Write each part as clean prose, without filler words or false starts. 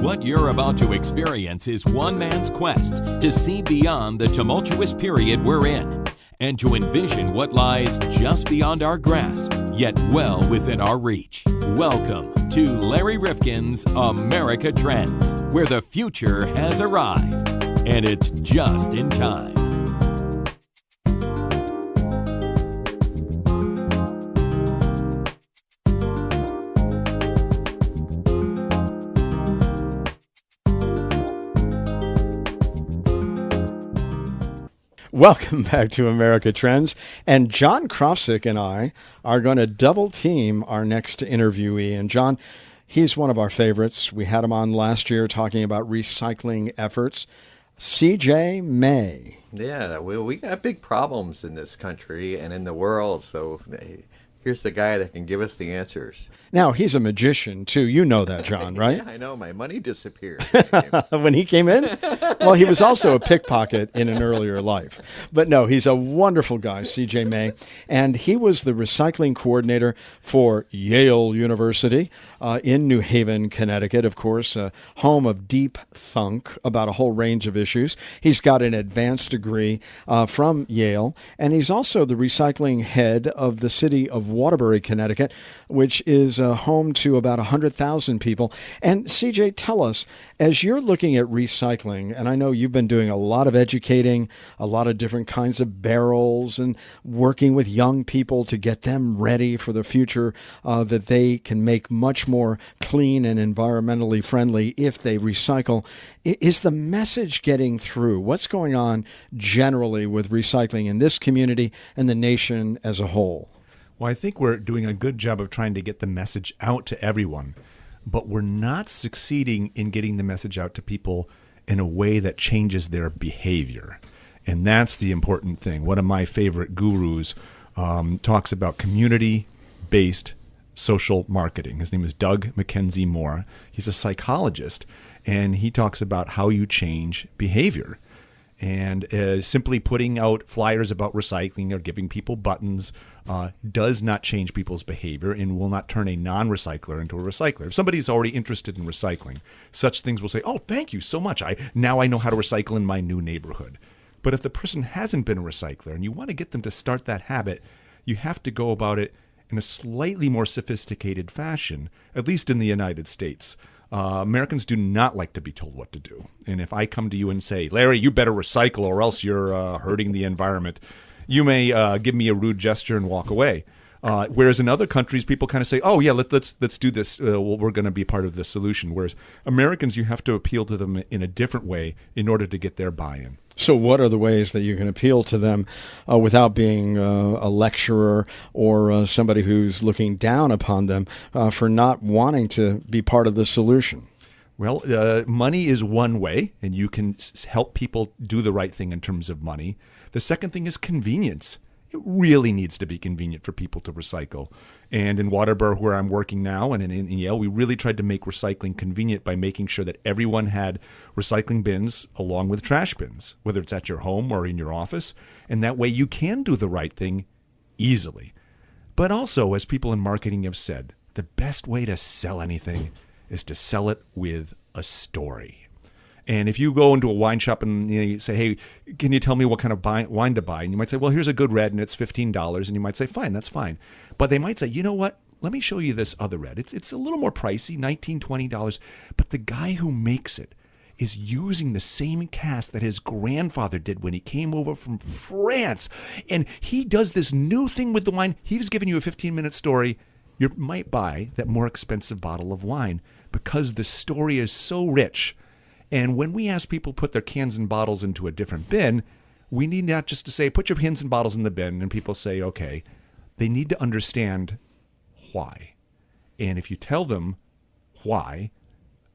What you're about to experience is one man's quest to see beyond the tumultuous period we're in and to envision what lies just beyond our grasp, yet well within our reach. Welcome to Larry Rifkin's America Trends, where the future has arrived, and it's just in time. Welcome back to America Trends, and John Krofsick and I are going to double team our next interviewee. And John, he's one of our favorites. We had him on last year talking about recycling efforts. CJ May. Yeah, we got big problems in this country and in the world, so here's the guy that can give us the answers. Now, he's a magician, too. You know that, John, right? Yeah, I know. My money disappeared. When he came in? Well, he was also a pickpocket in an earlier life. But no, he's a wonderful guy, CJ May. And he was the recycling coordinator for Yale University in New Haven, Connecticut, of course, home of deep thunk about a whole range of issues. He's got an advanced degree from Yale, and he's also the recycling head of the city of Waterbury, Connecticut, which is home to about 100,000 people. And CJ, tell us, as you're looking at recycling, and I know you've been doing a lot of educating, a lot of different kinds of barrels and working with young people to get them ready for the future that they can make much more clean and environmentally friendly if they recycle. Is the message getting through? What's going on generally with recycling in this community and the nation as a whole? Well, I think we're doing a good job of trying to get the message out to everyone, but we're not succeeding in getting the message out to people in a way that changes their behavior. And that's the important thing. One of my favorite gurus talks about community-based social marketing. His name is Doug Mackenzie Moore. He's a psychologist, and he talks about how you change behavior. And simply putting out flyers about recycling or giving people buttons does not change people's behavior and will not turn a non-recycler into a recycler. If somebody's already interested in recycling, such things will say, oh, thank you so much. Now I know how to recycle in my new neighborhood. But if the person hasn't been a recycler and you want to get them to start that habit, you have to go about it in a slightly more sophisticated fashion, at least in the United States. Americans do not like to be told what to do. And if I come to you and say, Larry, you better recycle or else you're hurting the environment, you may give me a rude gesture and walk away. Whereas in other countries, people kind of say, oh, yeah, let's do this. We're going to be part of the solution. Whereas Americans, you have to appeal to them in a different way in order to get their buy-in. So what are the ways that you can appeal to them without being a lecturer or somebody who's looking down upon them for not wanting to be part of the solution? Well, money is one way, and you can help people do the right thing in terms of money. The second thing is convenience. It really needs to be convenient for people to recycle. And in Waterbury, where I'm working now, and in Yale, we really tried to make recycling convenient by making sure that everyone had recycling bins along with trash bins, whether it's at your home or in your office. And that way you can do the right thing easily. But also, as people in marketing have said, the best way to sell anything is to sell it with a story. And if you go into a wine shop and you say, hey, can you tell me what kind of wine to buy? And you might say, well, here's a good red and it's $15. And you might say, fine, that's fine. But they might say, you know what? Let me show you this other red. It's a little more pricey, $19, $20. But the guy who makes it is using the same cask that his grandfather did when he came over from France. And he does this new thing with the wine. He's giving you a 15-minute story. You might buy that more expensive bottle of wine because the story is so rich. And when we ask people to put their cans and bottles into a different bin, we need not just to say, put your cans and bottles in the bin, and people say, okay. They need to understand why. And if you tell them why,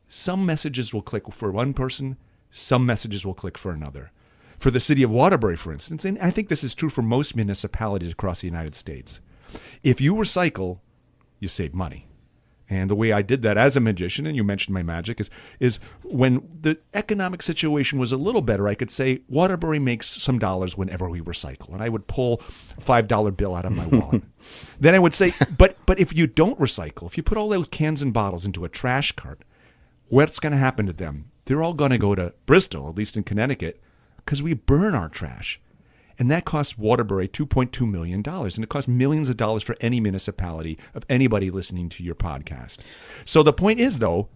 some messages will click for one person, some messages will click for another. For the city of Waterbury, for instance, and I think this is true for most municipalities across the United States, if you recycle, you save money. And the way I did that as a magician, and you mentioned my magic, is when the economic situation was a little better, I could say, Waterbury makes some dollars whenever we recycle. And I would pull a $5 bill out of my wallet. Then I would say, but if you don't recycle, if you put all those cans and bottles into a trash cart, what's going to happen to them? They're all going to go to Bristol, at least in Connecticut, because we burn our trash. And that costs Waterbury $2.2 million. And it costs millions of dollars for any municipality of anybody listening to your podcast. So the point is, though,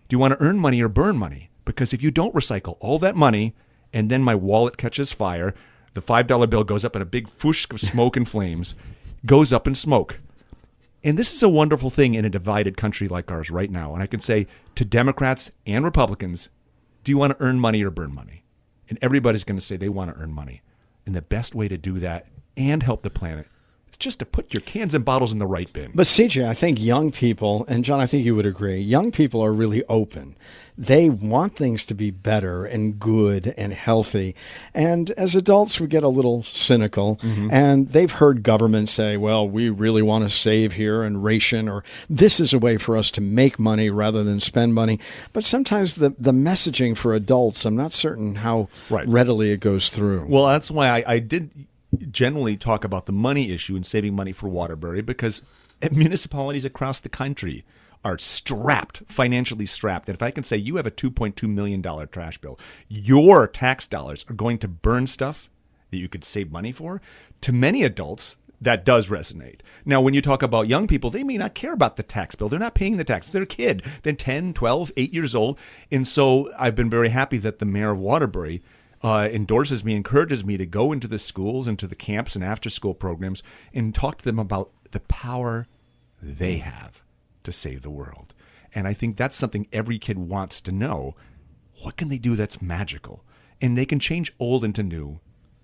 do you want to earn money or burn money? Because if you don't recycle all that money and then my wallet catches fire, the $5 bill goes up in a big whoosh of smoke and flames, goes up in smoke. And this is a wonderful thing in a divided country like ours right now. And I can say to Democrats and Republicans, do you want to earn money or burn money? And everybody's going to say they want to earn money. And the best way to do that and help the planet is just to put your cans and bottles in the right bin. But CJ, I think young people, and John, I think you would agree, young people are really open. They want things to be better and good and healthy. And as adults, we get a little cynical. And they've heard government say, well, we really want to save here and ration, or this is a way for us to make money rather than spend money. But sometimes the messaging for adults, I'm not certain how readily it goes through. Well, that's why I did generally talk about the money issue and saving money for Waterbury, because municipalities across the country are financially strapped. And if I can say you have a $2.2 million trash bill, your tax dollars are going to burn stuff that you could save money for, to many adults, that does resonate. Now, when you talk about young people, they may not care about the tax bill. They're not paying the tax. They're a kid. They're 10, 12, 8 years old. And so I've been very happy that the mayor of Waterbury endorses me, encourages me to go into the schools, into the camps and after-school programs and talk to them about the power they have to save the world. And I think that's something every kid wants to know. What can they do that's magical? And they can change old into new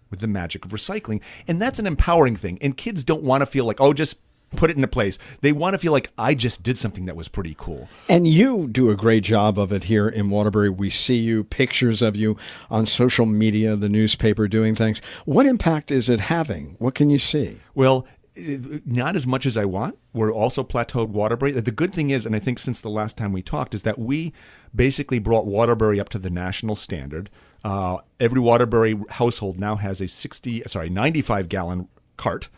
with the magic of recycling. And that's an empowering thing. And kids don't want to feel like, oh, just put it into place. They want to feel like, I just did something that was pretty cool. And you do a great job of it here in Waterbury. We see you, pictures of you on social media, the newspaper, doing things. What impact is it having? What can you see? Well, not as much as I want. We're also plateaued Waterbury. The good thing is, and I think since the last time we talked, is that we basically brought Waterbury up to the national standard. Every Waterbury household now has a 95-gallon cart.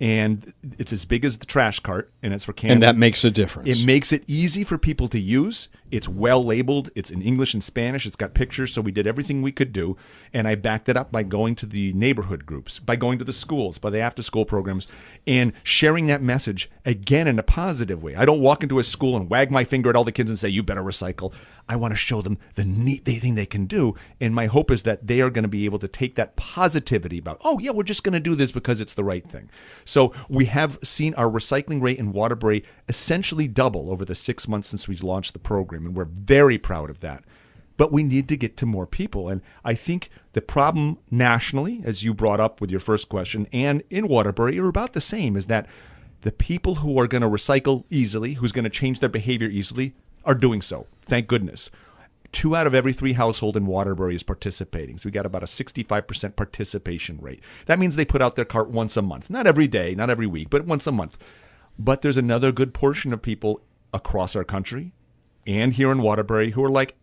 And it's as big as the trash cart, and it's for cans. And that makes a difference. It makes it easy for people to use. It's well labeled. It's in English and Spanish. It's got pictures, so we did everything we could do. And I backed it up by going to the neighborhood groups, by going to the schools, by the after-school programs, and sharing that message, again, in a positive way. I don't walk into a school and wag my finger at all the kids and say, you better recycle. I want to show them the neat thing they can do. And my hope is that they are going to be able to take that positivity about, oh, yeah, we're just going to do this because it's the right thing. So we have seen our recycling rate in Waterbury essentially double over the 6 months since we launched the program, and we're very proud of that. But we need to get to more people. And I think the problem nationally, as you brought up with your first question, and in Waterbury are about the same, is that the people who are going to recycle easily, who's going to change their behavior easily, are doing so. Thank goodness. 2 out of every 3 households in Waterbury is participating. So we got about a 65% participation rate. That means they put out their cart once a month. Not every day, not every week, but once a month. But there's another good portion of people across our country and here in Waterbury who are like,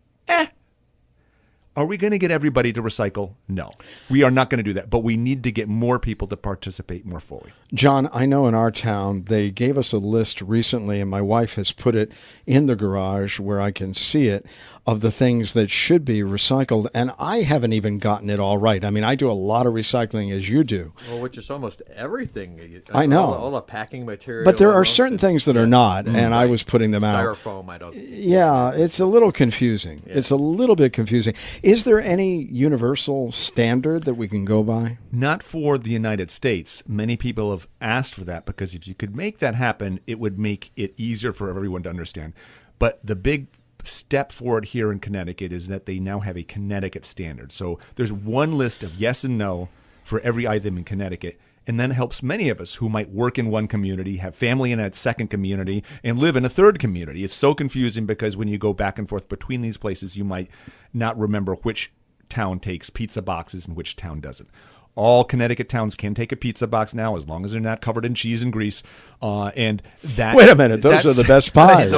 are we going to get everybody to recycle? No, we are not going to do that. But we need to get more people to participate more fully. John, I know in our town, they gave us a list recently, and my wife has put it in the garage where I can see it, of the things that should be recycled. And I haven't even gotten it all right. I mean, I do a lot of recycling, as you do. Well, which is almost everything. I know. All the packing material. But there are certain things that are not, and I was putting them out. Styrofoam, I don't. Yeah, it's a little confusing. Yeah. It's a little bit confusing. Is there any universal standard that we can go by? Not for the United States. Many people have asked for that, because if you could make that happen, it would make it easier for everyone to understand. But the big step forward here in Connecticut is that they now have a Connecticut standard. So there's one list of yes and no for every item in Connecticut. And then it helps many of us who might work in one community, have family in a second community, and live in a third community. It's so confusing because when you go back and forth between these places, you might not remember which town takes pizza boxes and which town doesn't. All Connecticut towns can take a pizza box now, as long as they're not covered in cheese and grease. And that. Wait a minute, those are the best pies.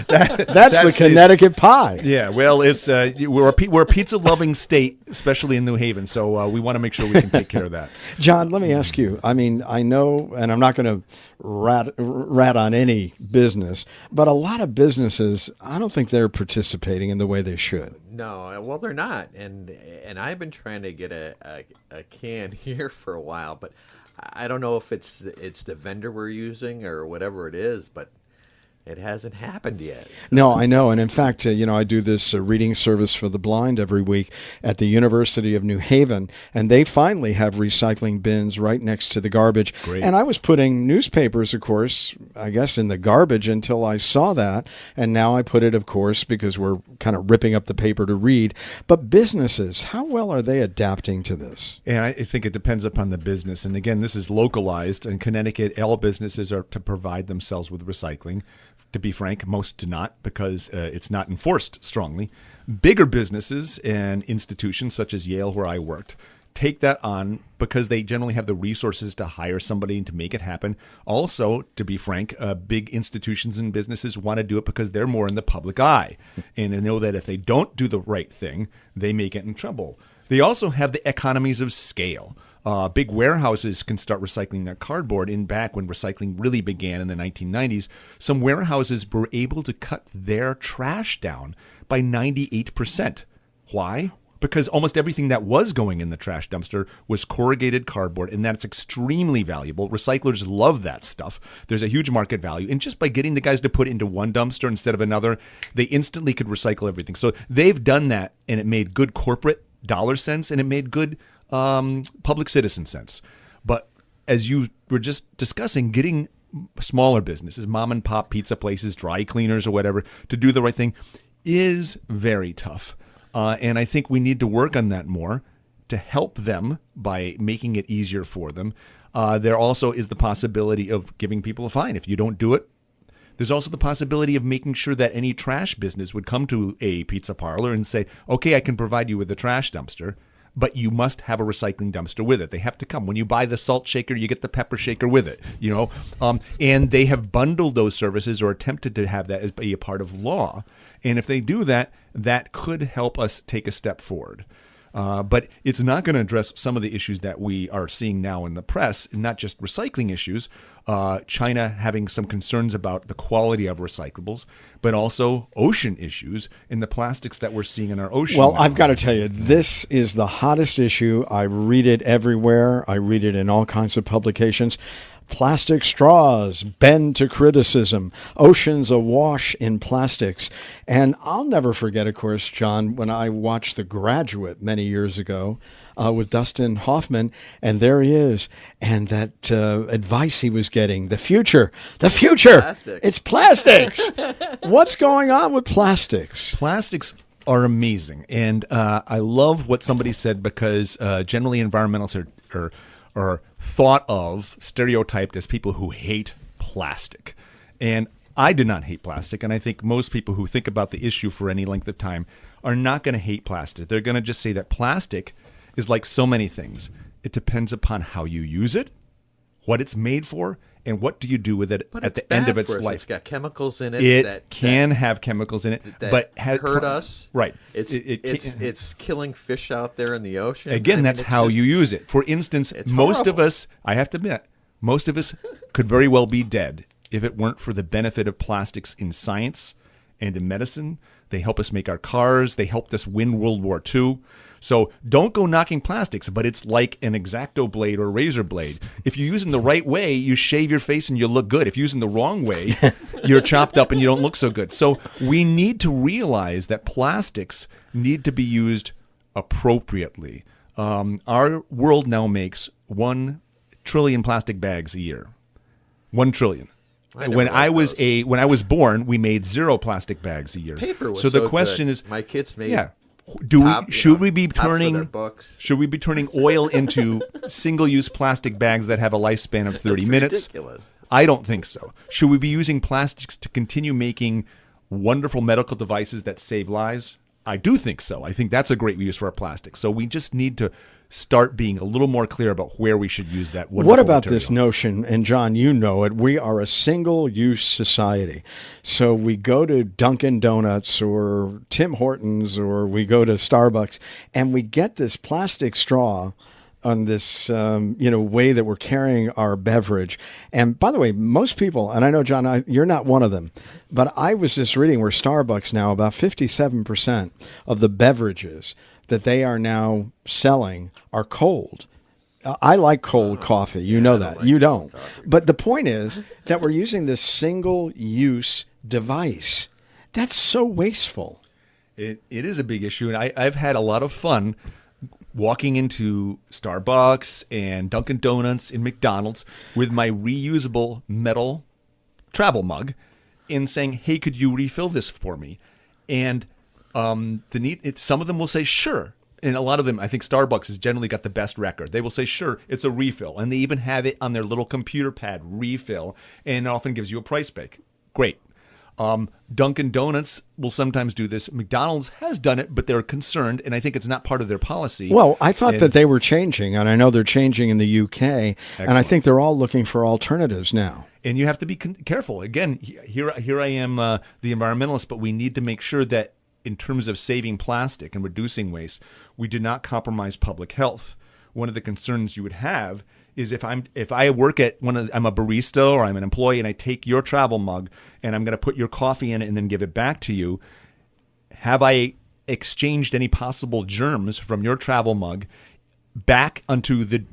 That's the Connecticut pie. Yeah, well, it's we're a pizza loving state, especially in New Haven. So we want to make sure we can take care of that. John, let me ask you. I mean, I know, and I'm not going to rat on any business, but a lot of businesses, I don't think they're participating in the way they should. No, well, they're not, and I've been trying to get a can here for a while, but I don't know if it's the vendor we're using or whatever it is, but it hasn't happened yet. No, I know. And in fact, I do this reading service for the blind every week at the University of New Haven, and they finally have recycling bins right next to the garbage. Great. And I was putting newspapers, of course, I guess, in the garbage until I saw that. And now I put it, of course, because we're kind of ripping up the paper to read. But businesses, how well are they adapting to this? And I think it depends upon the business. And again, this is localized. In Connecticut, all businesses are to provide themselves with recycling. To be frank, most do not, because it's not enforced strongly. Bigger businesses and institutions such as Yale, where I worked, take that on because they generally have the resources to hire somebody to make it happen. Also, to be frank, big institutions and businesses want to do it because they're more in the public eye. And they know that if they don't do the right thing, they may get in trouble. They also have the economies of scale. Big warehouses can start recycling their cardboard. In back when recycling really began in the 1990s, some warehouses were able to cut their trash down by 98%. Why? Because almost everything that was going in the trash dumpster was corrugated cardboard, and that's extremely valuable. Recyclers love that stuff. There's a huge market value. And just by getting the guys to put it into one dumpster instead of another, they instantly could recycle everything. So they've done that, and it made good corporate dollar sense, and it made good public citizen sense. But as you were just discussing, getting smaller businesses, mom and pop pizza places, dry cleaners or whatever, to do the right thing is very tough. And I think we need to work on that more to help them by making it easier for them. There also is the possibility of giving people a fine if you don't do it. There's also the possibility of making sure that any trash business would come to a pizza parlor and say, okay, I can provide you with a trash dumpster, but you must have a recycling dumpster with it. They have to come. When you buy the salt shaker, you get the pepper shaker with it, and they have bundled those services or attempted to have that as be a part of law. And if they do that, that could help us take a step forward. But it's not going to address some of the issues that we are seeing now in the press, not just recycling issues, China having some concerns about the quality of recyclables, but also ocean issues and the plastics that we're seeing in our ocean. Well, I've got to tell you, this is the hottest issue. I read it everywhere. I read it in all kinds of publications. Plastic straws bend to criticism. Oceans awash in plastics. And I'll never forget, of course, John, when I watched The Graduate many years ago with Dustin Hoffman, and there he is, and that advice he was getting, the future, Plastics. It's plastics. What's going on with plastics? Plastics are amazing. And I love what somebody said, because generally environmentalists are thought of, stereotyped as people who hate plastic. And I do not hate plastic, and I think most people who think about the issue for any length of time are not going to hate plastic. They're going to just say that plastic is like so many things. It depends upon how you use it, what it's made for, and what do you do with it at the end of its life. It's got chemicals in it. It can have chemicals in it, but hurt us. Right. It's killing fish out there in the ocean. Again, that's how you use it. For instance, most of us, I have to admit, most of us could very well be dead if it weren't for the benefit of plastics in science and in medicine. They help us make our cars. They helped us win World War II. So don't go knocking plastics, but it's like an X-Acto blade or razor blade. If you use them the right way, you shave your face and you look good. If you use them the wrong way, you're chopped up and you don't look so good. So we need to realize that plastics need to be used appropriately. Our world now makes 1 trillion plastic bags a year. 1 trillion. When I was born, we made 0 plastic bags a year. Paper was so the so question good. is, my kids made. Yeah. Should we be turning oil into single-use plastic bags that have a lifespan of 30 minutes? Ridiculous. I don't think so. Should we be using plastics to continue making wonderful medical devices that save lives? I do think so. I think that's a great use for our plastic. So we just need to start being a little more clear about where we should use that wonderful What about material. this notion, and John, you know it, we are a single-use society. So we go to Dunkin' Donuts or Tim Hortons or we go to Starbucks and we get this plastic straw on this way that we're carrying our beverage. And by the way, most people, and I know, John, you're not one of them, but I was just reading where Starbucks now, about 57% of the beverages that they are now selling are cold. I like cold coffee. You know that. You don't. But the point is that we're using this single-use device. That's so wasteful. It is a big issue, and I've had a lot of fun walking into Starbucks and Dunkin' Donuts and McDonald's with my reusable metal travel mug and saying, hey, could you refill this for me? And some of them will say, sure. And a lot of them, I think Starbucks has generally got the best record. They will say, sure, it's a refill. And they even have it on their little computer pad, refill, and it often gives you a price break. Great. Dunkin' Donuts will sometimes do this. McDonald's has done it, but they're concerned, and I think it's not part of their policy. Well, I thought that they were changing, and I know they're changing in the UK, and I think they're all looking for alternatives now. And you have to be careful. Again, here I am, the environmentalist, but we need to make sure that in terms of saving plastic and reducing waste, we do not compromise public health. One of the concerns you would have is if I work at I'm a barista or I'm an employee and I take your travel mug and I'm going to put your coffee in it and then give it back to you, have I exchanged any possible germs from your travel mug back onto the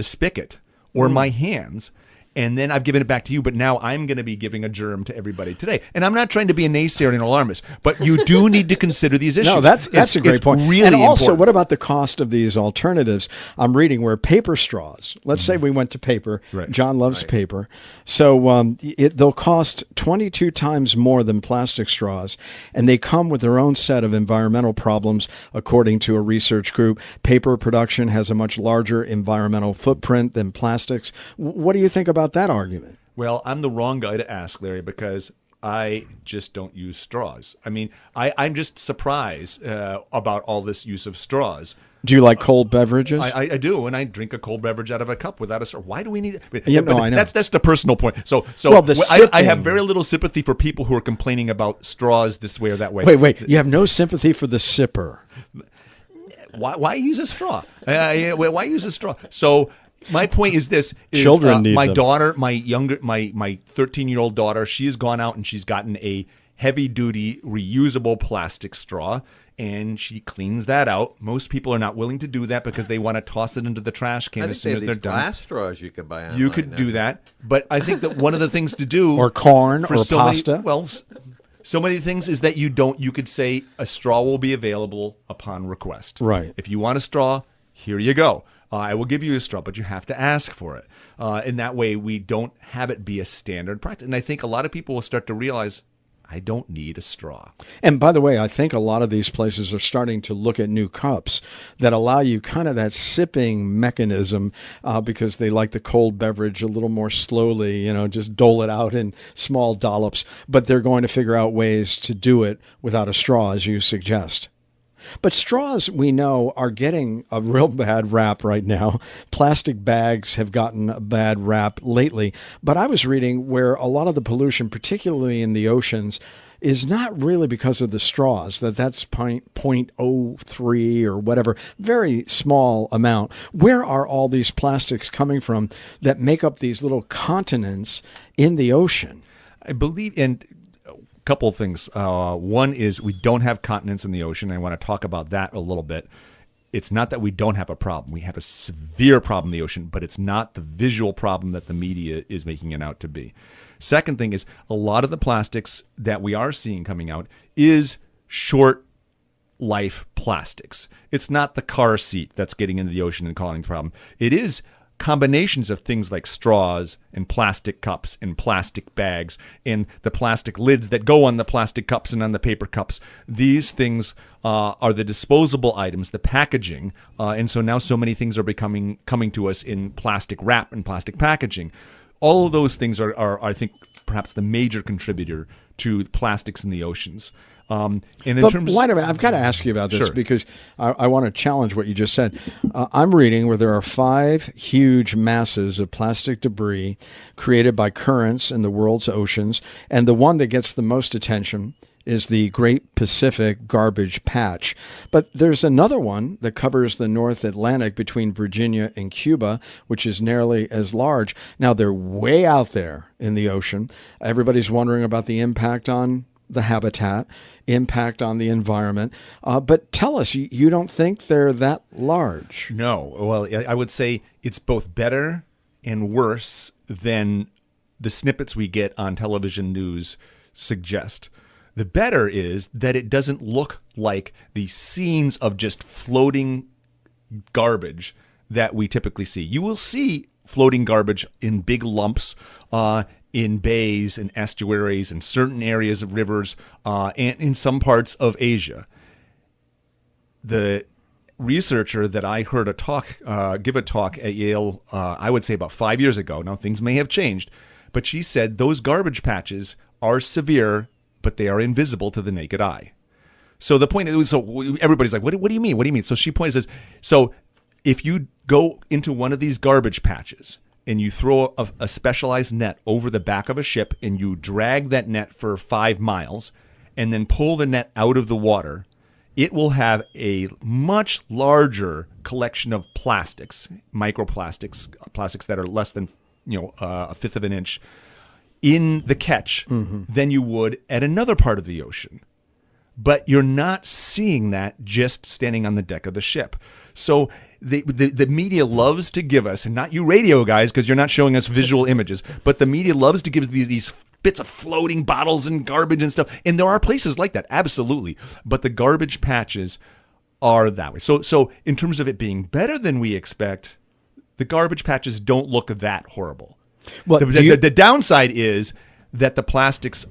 spigot or my hands? And then I've given it back to you, but now I'm going to be giving a germ to everybody today. And I'm not trying to be a naysayer and an alarmist, but you do need to consider these issues. No, that's a great point. Really and also, important. what about the cost of these alternatives? I'm reading where paper straws, let's say we went to paper. Right. John loves paper. So they'll cost 22 times more than plastic straws, and they come with their own set of environmental problems, according to a research group. Paper production has a much larger environmental footprint than plastics. What do you think about that argument? Well, I'm the wrong guy to ask, Larry, because I just don't use straws. I mean, I'm just surprised about all this use of straws. Do you like cold beverages? I do, and I drink a cold beverage out of a cup without a straw. Why do we need it? I know. That's the personal point. So well, I have very little sympathy for people who are complaining about straws this way or that way. Wait. You have no sympathy for the sipper. Why use a straw? Why use a straw? So my point is this: children need my them. daughter, my 13-year-old daughter. She has gone out and she's gotten a heavy-duty reusable plastic straw, and she cleans that out. Most people are not willing to do that because they want to toss it into the trash can as soon as they're done. Glass straws you could buy online. You could do that, but I think that one of the things to do, or corn, for or so pasta. So many things is that you could say a straw will be available upon request. Right. If you want a straw, here you go. I will give you a straw, but you have to ask for it. And that way we don't have it be a standard practice. And I think a lot of people will start to realize, I don't need a straw. And by the way, I think a lot of these places are starting to look at new cups that allow you kind of that sipping mechanism because they like the cold beverage a little more slowly, just dole it out in small dollops. But they're going to figure out ways to do it without a straw, as you suggest. But straws, we know, are getting a real bad rap right now. Plastic bags have gotten a bad rap lately. But I was reading where a lot of the pollution, particularly in the oceans, is not really because of the straws, that's 0.03 or whatever, very small amount. Where are all these plastics coming from that make up these little continents in the ocean? I believe in couple of things. One is we don't have continents in the ocean. I want to talk about that a little bit. It's not that we don't have a problem. We have a severe problem in the ocean, but it's not the visual problem that the media is making it out to be. Second thing is a lot of the plastics that we are seeing coming out is short life plastics. It's not the car seat that's getting into the ocean and causing the problem. It is combinations of things like straws and plastic cups and plastic bags and the plastic lids that go on the plastic cups and on the paper cups. These things are the disposable items, the packaging. And so now so many things are coming to us in plastic wrap and plastic packaging. All of those things are I think, perhaps the major contributor to plastics in the oceans. And in But terms, wait a minute, I've got to ask you about this Sure. because I want to challenge what you just said. I'm reading where there are 5 huge masses of plastic debris created by currents in the world's oceans, and the one that gets the most attention is the Great Pacific Garbage Patch. But there's another one that covers the North Atlantic between Virginia and Cuba, which is nearly as large. Now, they're way out there in the ocean. Everybody's wondering about the impact on the habitat, impact on the environment. But tell us, you don't think they're that large? No. Well, I would say it's both better and worse than the snippets we get on television news suggest. The better is that it doesn't look like the scenes of just floating garbage that we typically see. You will see floating garbage in big lumps in bays and estuaries and certain areas of rivers and in some parts of Asia. The researcher that I heard give a talk at Yale, I would say about 5 years ago. Now, things may have changed, but she said those garbage patches are severe, but they are invisible to the naked eye. So the point is, so everybody's like, what do you mean? What do you mean? So she points says, so if you go into one of these garbage patches and you throw a specialized net over the back of a ship and you drag that net for 5 miles and then pull the net out of the water, it will have a much larger collection of plastics, microplastics, plastics that are less than a fifth of an inch in the catch than you would at another part of the ocean. But you're not seeing that just standing on the deck of the ship. So the media loves to give us, and not you radio guys, because you're not showing us visual images, but the media loves to give us these bits of floating bottles and garbage and stuff. And there are places like that, absolutely. But the garbage patches are that way. So in terms of it being better than we expect, the garbage patches don't look that horrible. Well, The downside is that the plastics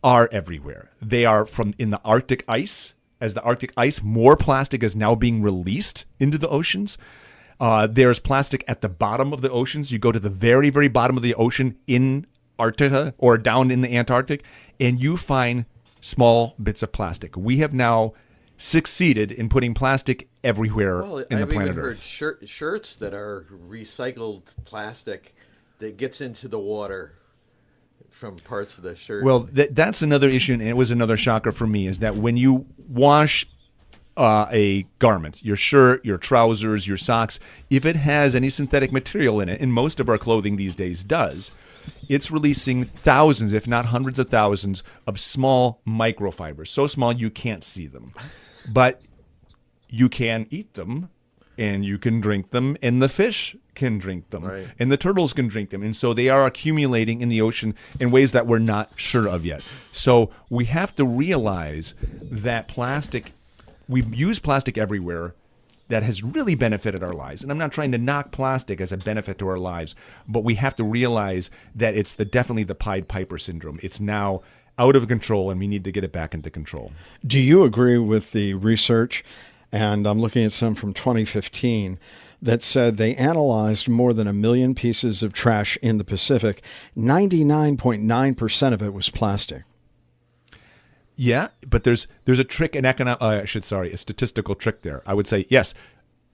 are everywhere. They are in the Arctic ice. As the Arctic ice, more plastic is now being released into the oceans. There's plastic at the bottom of the oceans. You go to the very, very bottom of the ocean in Antarctica or down in the Antarctic, and you find small bits of plastic. We have now succeeded in putting plastic everywhere in the planet I've even Earth. heard shirts that are recycled plastic that gets into the water from parts of the shirt. Well, that's another issue, and it was another shocker for me, is that when you wash a garment, your shirt, your trousers, your socks, if it has any synthetic material in it, and most of our clothing these days does, it's releasing thousands, if not hundreds of thousands, of small microfibers. So small you can't see them. But you can eat them, and you can drink them, and the fish can drink them, right, and the turtles can drink them. And so they are accumulating in the ocean in ways that we're not sure of yet. So we have to realize that plastic, we've used plastic everywhere that has really benefited our lives. And I'm not trying to knock plastic as a benefit to our lives, but we have to realize that it's definitely the Pied Piper syndrome. It's now out of control, and we need to get it back into control. Do you agree with the research? And I'm looking at some from 2015 that said they analyzed more than 1 million pieces of trash in the Pacific. 99.9% of it was plastic. Yeah, but there's a trick, a statistical trick there. I would say, yes,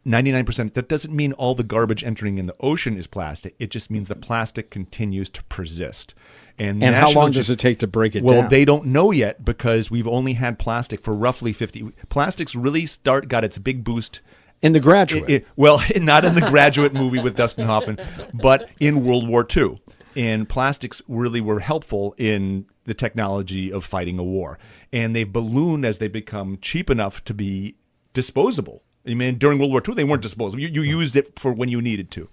99%. That doesn't mean all the garbage entering in the ocean is plastic. It just means the plastic continues to persist. And how long does it take to break it down? Well, they don't know yet, because we've only had plastic for roughly 50. Plastics really got its big boost in The Graduate. Not in The Graduate movie with Dustin Hoffman, but in World War II. And plastics really were helpful in the technology of fighting a war. And they've ballooned as they become cheap enough to be disposable. I mean, during World War II, they weren't disposable. You used it for when you needed to.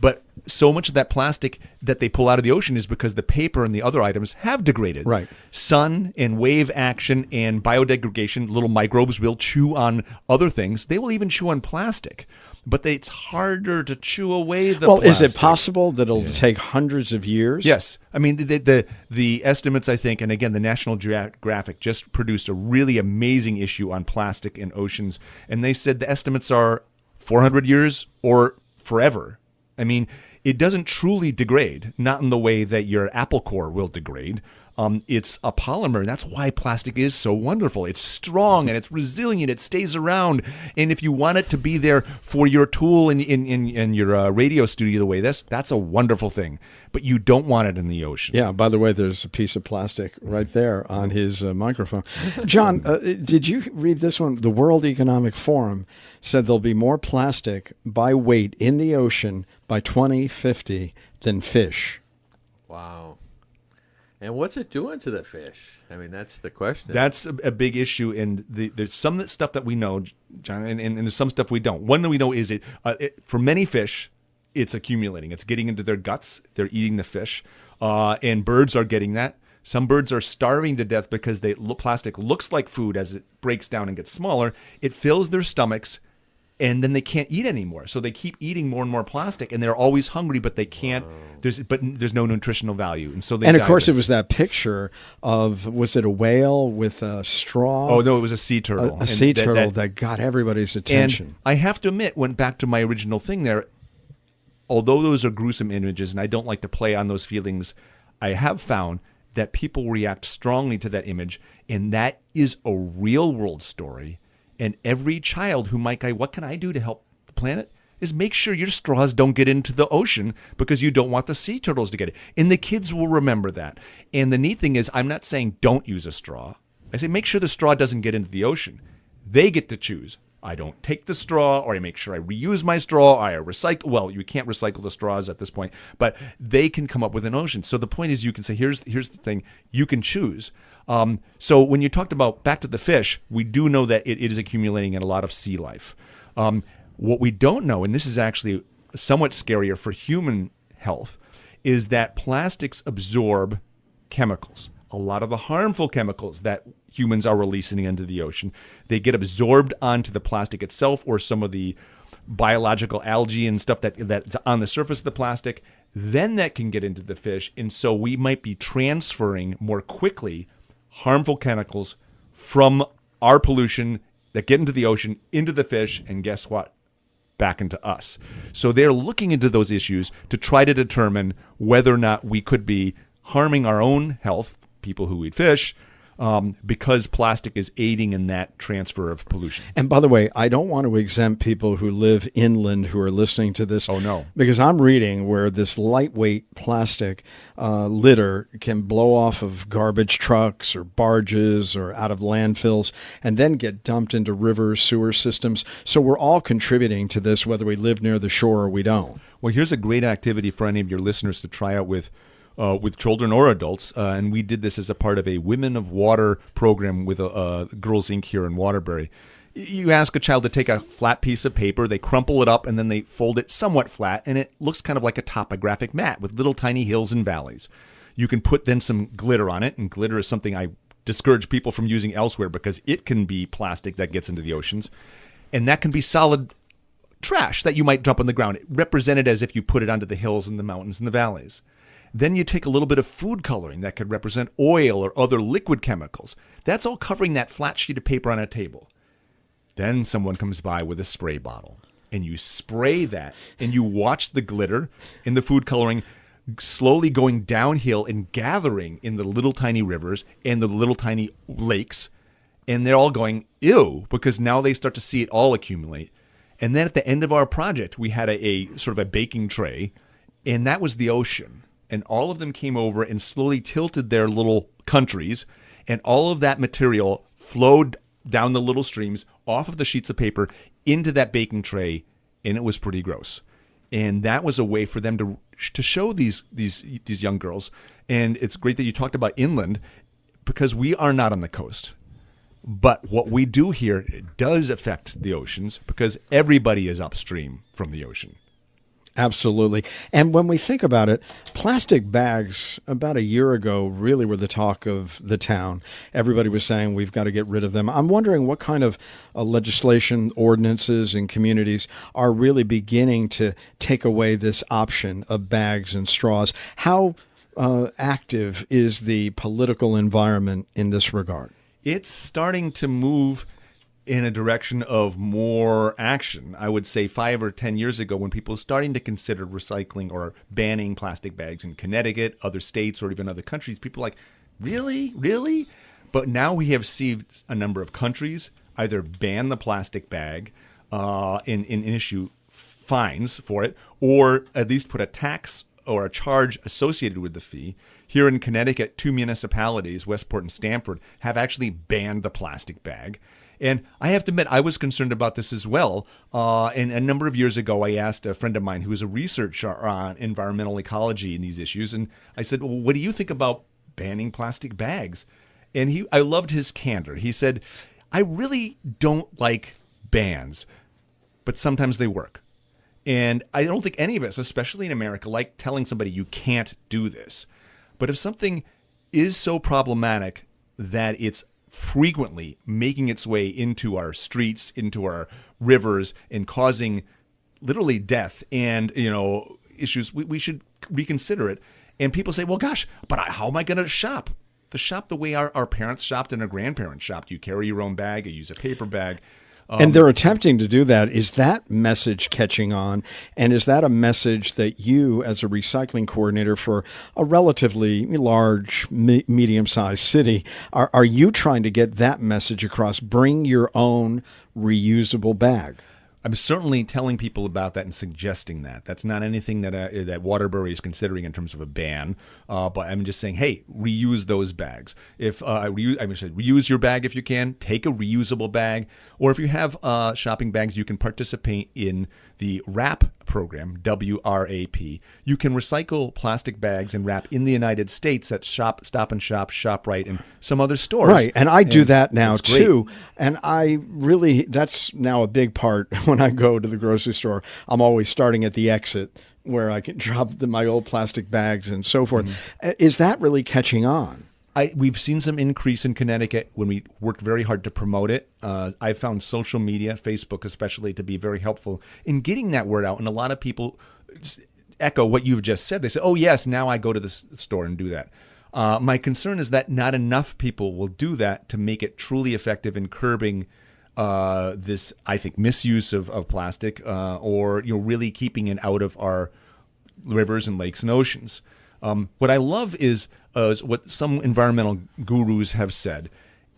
But so much of that plastic that they pull out of the ocean is because the paper and the other items have degraded. Right. Sun and wave action and biodegradation, little microbes will chew on other things. They will even chew on plastic. But it's harder to chew away the plastic. Is it possible that it'll take hundreds of years? Yes. I mean, the estimates, I think, and again, the National Geographic just produced a really amazing issue on plastic in oceans, and they said the estimates are 400 years or forever. I mean, it doesn't truly degrade, not in the way that your apple core will degrade. It's a polymer, and that's why plastic is so wonderful. It's strong and it's resilient. It stays around, and if you want it to be there for your tool in your radio studio the way that's a wonderful thing. But you don't want it in the ocean. Yeah, by the way, there's a piece of plastic right there on his microphone. Jon, did you read this one? The World Economic Forum said there'll be more plastic by weight in the ocean by 2050 than fish. Wow. And what's it doing to the fish? I mean, that's the question. That's a big issue, and there's some stuff that we know, Jon, and there's some stuff we don't. One that we know is for many fish, it's accumulating. It's getting into their guts. They're eating the fish, and birds are getting that. Some birds are starving to death because plastic looks like food as it breaks down and gets smaller. It fills their stomachs, and then they can't eat anymore. So they keep eating more and more plastic, and they're always hungry, but they can't. There's no nutritional value, and so they. And of course, it was that picture of, was it a whale with a straw? Oh no, it was a sea turtle. A sea turtle that got everybody's attention. And I have to admit, went back to my original thing there. Although those are gruesome images, and I don't like to play on those feelings, I have found that people react strongly to that image, and that is a real world story. And every child who might go, what can I do to help the planet? Is make sure your straws don't get into the ocean because you don't want the sea turtles to get it. And the kids will remember that. And the neat thing is, I'm not saying don't use a straw. I say make sure the straw doesn't get into the ocean. They get to choose. I don't take the straw, or I make sure I reuse my straw, or I recycle. Well, you can't recycle the straws at this point, but they can come up with an ocean. So the point is, you can say, here's the thing, you can choose. So when you talked about back to the fish, we do know that it is accumulating in a lot of sea life. What we don't know, and this is actually somewhat scarier for human health, is that plastics absorb chemicals. A lot of the harmful chemicals that humans are releasing into the ocean, they get absorbed onto the plastic itself, or some of the biological algae and stuff that's on the surface of the plastic. Then that can get into the fish, and so we might be transferring more quickly harmful chemicals from our pollution that get into the ocean, into the fish, and guess what? Back into us. So they're looking into those issues to try to determine whether or not we could be harming our own health, people who eat fish, because plastic is aiding in that transfer of pollution. And by the way, I don't want to exempt people who live inland who are listening to this. Oh, no. Because I'm reading where this lightweight plastic litter can blow off of garbage trucks or barges or out of landfills and then get dumped into rivers, sewer systems. So we're all contributing to this, whether we live near the shore or we don't. Well, here's a great activity for any of your listeners to try out with children or adults, and we did this as a part of a Women of Water program with Girls Inc. here in Waterbury. You ask a child to take a flat piece of paper, they crumple it up, and then they fold it somewhat flat, and it looks kind of like a topographic map with little tiny hills and valleys. You can put then some glitter on it, and glitter is something I discourage people from using elsewhere because it can be plastic that gets into the oceans, and that can be solid trash that you might dump on the ground, represented as if you put it onto the hills and the mountains and the valleys. Then you take a little bit of food coloring that could represent oil or other liquid chemicals. That's all covering that flat sheet of paper on a table. Then someone comes by with a spray bottle, and you spray that, and you watch the glitter in the food coloring slowly going downhill and gathering in the little tiny rivers and the little tiny lakes, and they're all going, ew, because now they start to see it all accumulate. And then at the end of our project, we had a sort of a baking tray, and that was the ocean. And all of them came over and slowly tilted their little countries, and all of that material flowed down the little streams off of the sheets of paper into that baking tray, and it was pretty gross. And that was a way for them to show these young girls. And it's great that you talked about inland, because we are not on the coast. But what we do here does affect the oceans, because everybody is upstream from the ocean. Absolutely. And when we think about it, plastic bags about a year ago really were the talk of the town. Everybody was saying we've got to get rid of them. I'm wondering what kind of legislation, ordinances in communities are really beginning to take away this option of bags and straws. How active is the political environment in this regard? It's starting to move in a direction of more action. I would say 5 or 10 years ago, when people were starting to consider recycling or banning plastic bags in Connecticut, other states, or even other countries, people were like, really? Really? But now we have seen a number of countries either ban the plastic bag and issue fines for it, or at least put a tax or a charge associated with the fee. Here in Connecticut, 2 municipalities, Westport and Stamford, have actually banned the plastic bag. And I have to admit, I was concerned about this as well. And a number of years ago, I asked a friend of mine who was a researcher on environmental ecology and these issues, and I said, well, what do you think about banning plastic bags? And I loved his candor. He said, I really don't like bans, but sometimes they work. And I don't think any of us, especially in America, like telling somebody you can't do this. But if something is so problematic that it's frequently making its way into our streets, into our rivers, and causing literally death and, issues, we should reconsider it. And people say, well, gosh, but how am I going to shop? The way our parents shopped and our grandparents shopped. You carry your own bag, you use a paper bag. And they're attempting to do that. Is that message catching on? And is that a message that you, as a recycling coordinator for a relatively large, medium-sized city, are you trying to get that message across? Bring your own reusable bag. I'm certainly telling people about that and suggesting that. That's not anything that Waterbury is considering in terms of a ban. But I'm just saying, hey, reuse those bags. Reuse your bag if you can. Take a reusable bag. Or if you have shopping bags, you can participate in the WRAP program, WRAP. You can recycle plastic bags and wrap in the United States at Stop and Shop, ShopRite, and some other stores. Right, and I do that now too. And that's now a big part when I go to the grocery store. I'm always starting at the exit where I can drop my old plastic bags and so forth. Mm-hmm. Is that really catching on? We've seen some increase in Connecticut when we worked very hard to promote it. I found social media, Facebook especially, to be very helpful in getting that word out. And a lot of people echo what you've just said. They say, oh, yes, now I go to the store and do that. My concern is that not enough people will do that to make it truly effective in curbing this, I think, misuse of plastic or really keeping it out of our rivers and lakes and oceans. What I love is what some environmental gurus have said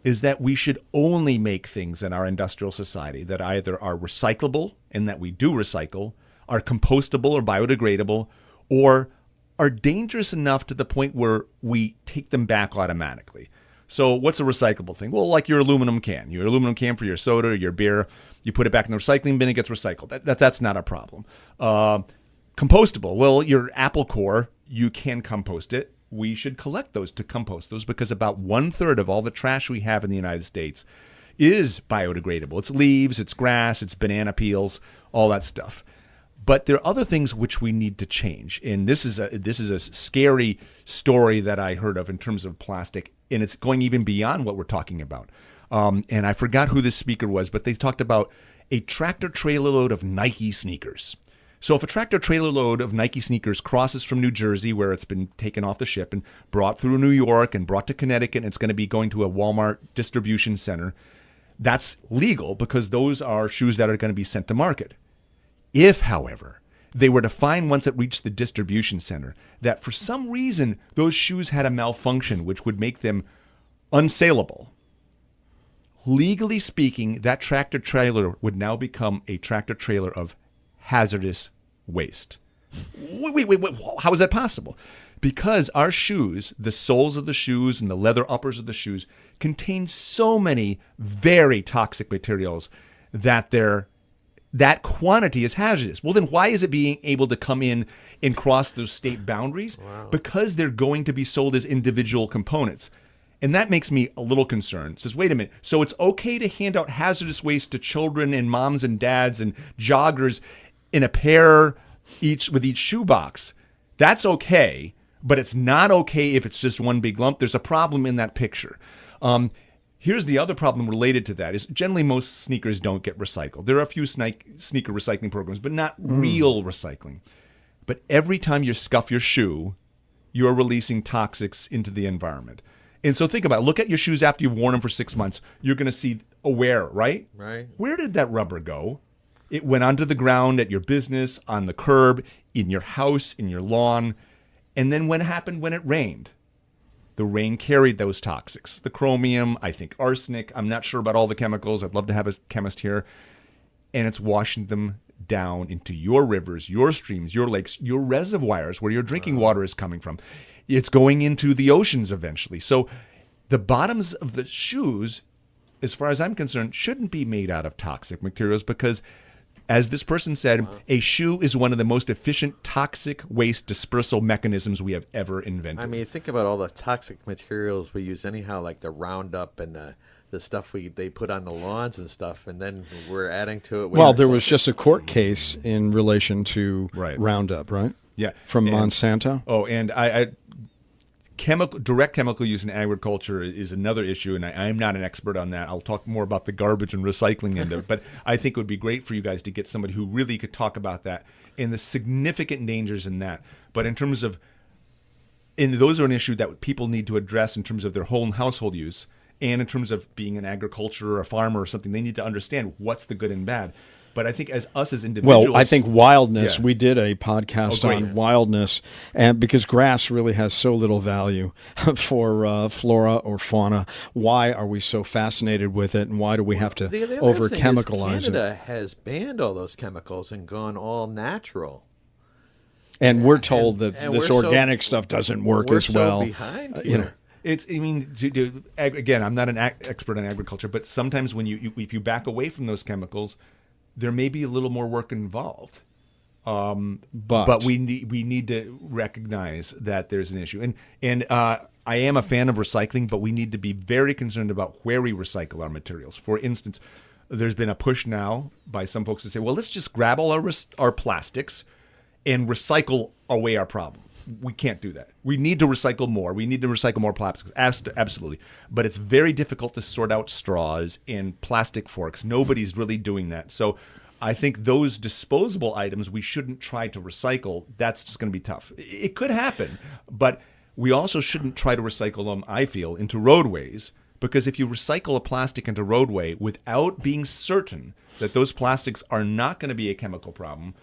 is that we should only make things in our industrial society that either are recyclable, and that we do recycle, are compostable or biodegradable, or are dangerous enough to the point where we take them back automatically. So what's a recyclable thing? Well, like your aluminum can. Your aluminum can for your soda or your beer, you put it back in the recycling bin, it gets recycled. That's not a problem. Compostable. Well, your apple core, you can compost it. We should collect those to compost those because about 1/3 of all the trash we have in the United States is biodegradable. It's leaves, it's grass, it's banana peels, all that stuff. But there are other things which we need to change. And this is a scary story that I heard of in terms of plastic, and it's going even beyond what we're talking about. And I forgot who this speaker was, but they talked about a tractor trailer load of Nike sneakers. So if a tractor trailer load of Nike sneakers crosses from New Jersey, where it's been taken off the ship and brought through New York and brought to Connecticut, and it's going to be going to a Walmart distribution center, that's legal because those are shoes that are going to be sent to market. If, however, they were to find once it reached the distribution center that for some reason those shoes had a malfunction which would make them unsaleable, legally speaking, that tractor trailer would now become a tractor trailer of hazardous waste. Wait, how is that possible? Because our shoes, the soles of the shoes and the leather uppers of the shoes, contain so many very toxic materials that that quantity is hazardous. Well, then why is it being able to come in and cross those state boundaries? Wow. Because they're going to be sold as individual components. And that makes me a little concerned. It says, wait a minute, so it's okay to hand out hazardous waste to children and moms and dads and joggers in a pair with each shoebox. That's okay, but it's not okay if it's just one big lump. There's a problem in that picture. Here's the other problem related to that is generally most sneakers don't get recycled. There are a few sneaker recycling programs, but not real recycling. But every time you scuff your shoe, you're releasing toxics into the environment. And so think about it. Look at your shoes after you've worn them for 6 months. You're going to see a wear, right? Right. Where did that rubber go? It went onto the ground at your business, on the curb, in your house, in your lawn. And then what happened when it rained? The rain carried those toxics. The chromium, I think arsenic. I'm not sure about all the chemicals. I'd love to have a chemist here. And it's washing them down into your rivers, your streams, your lakes, your reservoirs where your drinking water is coming from. It's going into the oceans eventually. So the bottoms of the shoes, as far as I'm concerned, shouldn't be made out of toxic materials because, as this person said, a shoe is one of the most efficient toxic waste dispersal mechanisms we have ever invented. I mean, think about all the toxic materials we use anyhow, like the Roundup and the stuff they put on the lawns and stuff, and then we're adding to it. Well, there was just a court case in relation to Right. Roundup, right? Yeah. From And- Monsanto. Oh, and direct chemical use in agriculture is another issue, and I'm not an expert on that. I'll talk more about the garbage and recycling end of it, but I think it would be great for you guys to get somebody who really could talk about that and the significant dangers in that. But in terms of, and those are an issue that people need to address in terms of their whole household use, and in terms of being an agriculture or a farmer or something, they need to understand what's the good and bad. But I think as individuals... Well, I think wildness, Yeah. we did a podcast great. on wildness, and because grass really has so little value for flora or fauna, why are we so fascinated with it, and why do we have to The other thing is over-chemicalize it? Canada has banned all those chemicals and gone all natural. And we're told that and this we're so- organic stuff doesn't work we're as well. so behind you know. here. Again, I'm not an expert on agriculture, but sometimes when if you back away from those chemicals, there may be a little more work involved. But we need to recognize that there's an issue. And I am a fan of recycling, but we need to be very concerned about where we recycle our materials. For instance, there's been a push now by some folks to say, well, let's just grab all our plastics and recycle away our problem. We can't do that. We need to recycle more. We need to recycle more plastics. Absolutely. But it's very difficult to sort out straws and plastic forks. Nobody's really doing that. So I think those disposable items we shouldn't try to recycle. That's just going to be tough. It could happen. But we also shouldn't try to recycle them, I feel, into roadways. Because if you recycle a plastic into roadway without being certain that those plastics are not going to be a chemical problem,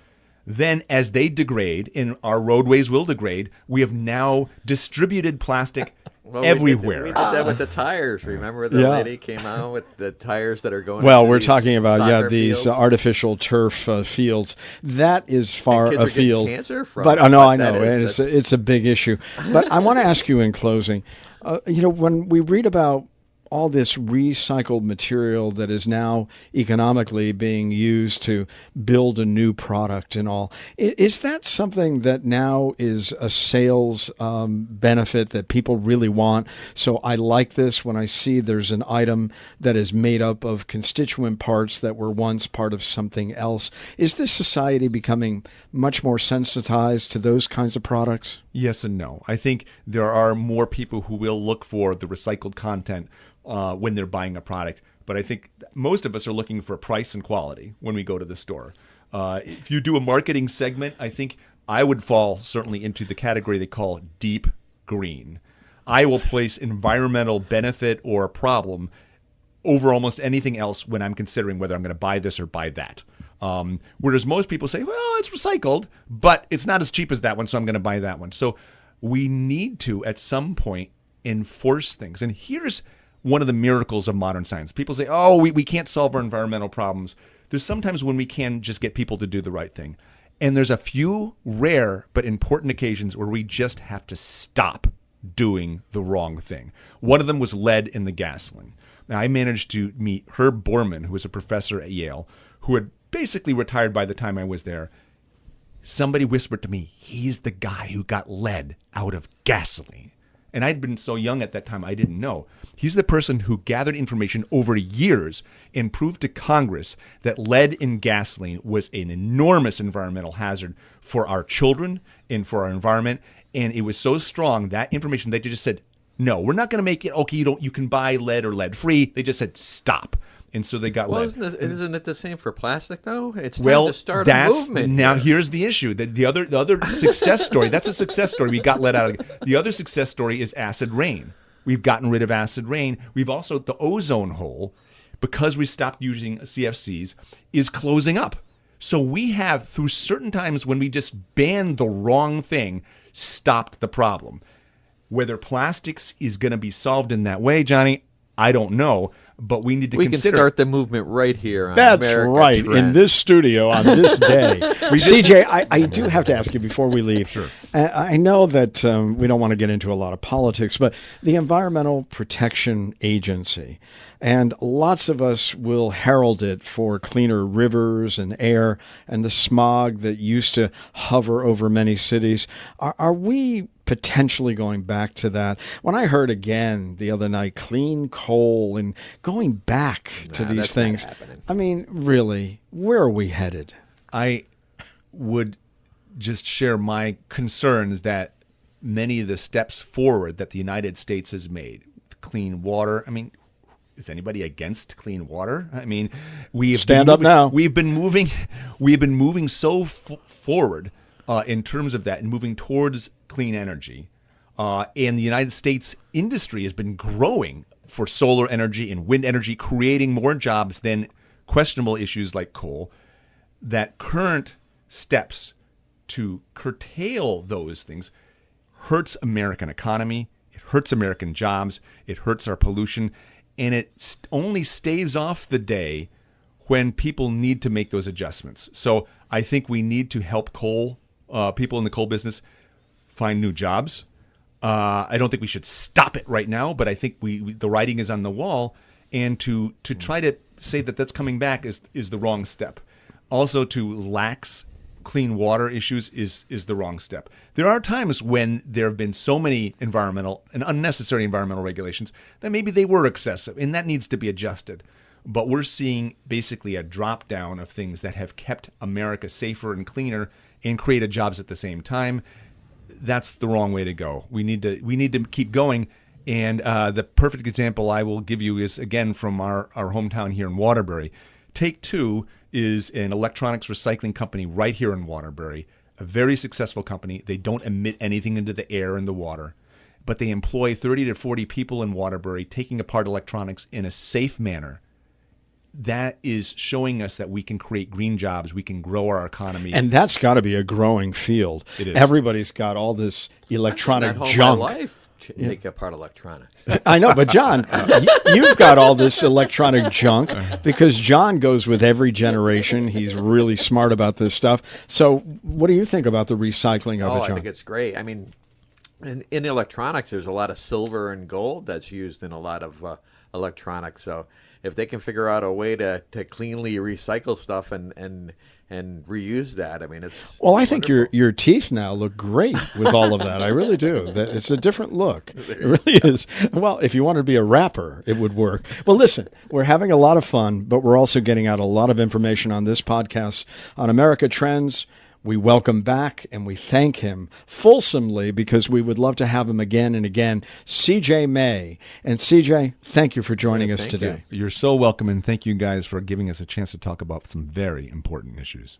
then as they degrade, and our roadways will degrade, we have now distributed plastic everywhere. We did that with the tires. Remember the lady came out with the tires that are going Well, into we're these talking about soccer these fields? artificial turf fields. That is far kids are getting afield. cancer from But it, no, but I know that is- it's a big issue. But I want to ask you in closing. When we read about all this recycled material that is now economically being used to build a new product and all, is that something that now is a sales benefit that people really want? So I like this when I see there's an item that is made up of constituent parts that were once part of something else. Is this society becoming much more sensitized to those kinds of products? Yes and no. I think there are more people who will look for the recycled content when they're buying a product. But I think most of us are looking for price and quality when we go to the store. If you do a marketing segment, I think I would fall certainly into the category they call deep green. I will place environmental benefit or problem over almost anything else when I'm considering whether I'm going to buy this or buy that. Whereas most people say, well, it's recycled, but it's not as cheap as that one, so I'm going to buy that one. So we need to, at some point, enforce things. And here's one of the miracles of modern science. People say, oh, we can't solve our environmental problems. There's sometimes when we can just get people to do the right thing. And there's a few rare but important occasions where we just have to stop doing the wrong thing. One of them was lead in the gasoline. Now, I managed to meet Herb Borman, who was a professor at Yale, who had basically retired by the time I was there. Somebody whispered to me, he's the guy who got lead out of gasoline. And I'd been so young at that time, I didn't know. He's the person who gathered information over years and proved to Congress that lead in gasoline was an enormous environmental hazard for our children and for our environment. And it was so strong, that information, they just said, no, we're not going to make it, okay, you can buy lead or lead free. They just said, stop. And so they got lead. Isn't it the same for plastic, though? It's time to start a movement. Now here's the issue. The other success story, that's a success story. We got lead out of it. The other success story is acid rain. We've gotten rid of acid rain. We've also, the ozone hole, because we stopped using CFCs, is closing up. So we have, through certain times when we just banned the wrong thing, stopped the problem. Whether plastics is going to be solved in that way, Johnny, I don't know. But we need to consider. We can start the movement right here on That's America right, Trends. in this studio on this day. CJ, I do have to ask you before we leave. Sure. I know that we don't want to get into a lot of politics, but the Environmental Protection Agency, and lots of us will herald it for cleaner rivers and air and the smog that used to hover over many cities. Are we potentially going back to that? When I heard again the other night, clean coal and going back to these that's things, not happening. I mean, really, where are we headed? I would just share my concerns that many of the steps forward that the United States has made, clean water, I mean, is anybody against clean water? I mean, Stand up now. We've been moving so forward in terms of that and moving towards clean energy. And the United States industry has been growing for solar energy and wind energy, creating more jobs than questionable issues like coal. That current steps to curtail those things hurts American economy, it hurts American jobs, it hurts our pollution, and it only staves off the day when people need to make those adjustments. So I think we need to help people in the coal business find new jobs. I don't think we should stop it right now, but I think the writing is on the wall, and to try to say that that's coming back is the wrong step. Also, to lax clean water issues is the wrong step. There are times when there have been so many environmental and unnecessary environmental regulations that maybe they were excessive, and that needs to be adjusted. But we're seeing basically a drop down of things that have kept America safer and cleaner and created jobs at the same time. That's the wrong way to go. We need to keep going. And the perfect example I will give you is, again, from our hometown here in Waterbury. Take Two is an electronics recycling company right here in Waterbury, a very successful company. They don't emit anything into the air and the water, but they employ 30 to 40 people in Waterbury taking apart electronics in a safe manner. That is showing us that we can create green jobs, we can grow our economy. And that's got to be a growing field. It is. Everybody's got all this electronic I've done that junk. whole my life. Take apart electronics. I know, but John, you've got all this electronic junk because John goes with every generation. He's really smart about this stuff. So what do you think about the recycling of it, John? I think it's great. I mean, in electronics, there's a lot of silver and gold that's used in a lot of electronics. So if they can figure out a way to cleanly recycle stuff and reuse that, I mean, it's well, I think wonderful. your teeth now look great with all of that. I really do. It's a different look. It really is. Well, if you wanted to be a rapper, it would work. Well, listen, we're having a lot of fun, but we're also getting out a lot of information on this podcast on America Trends. We welcome back and we thank him fulsomely because we would love to have him again and again, CJ May. And CJ, thank you for joining us thank today. You're so welcome, and thank you guys for giving us a chance to talk about some very important issues.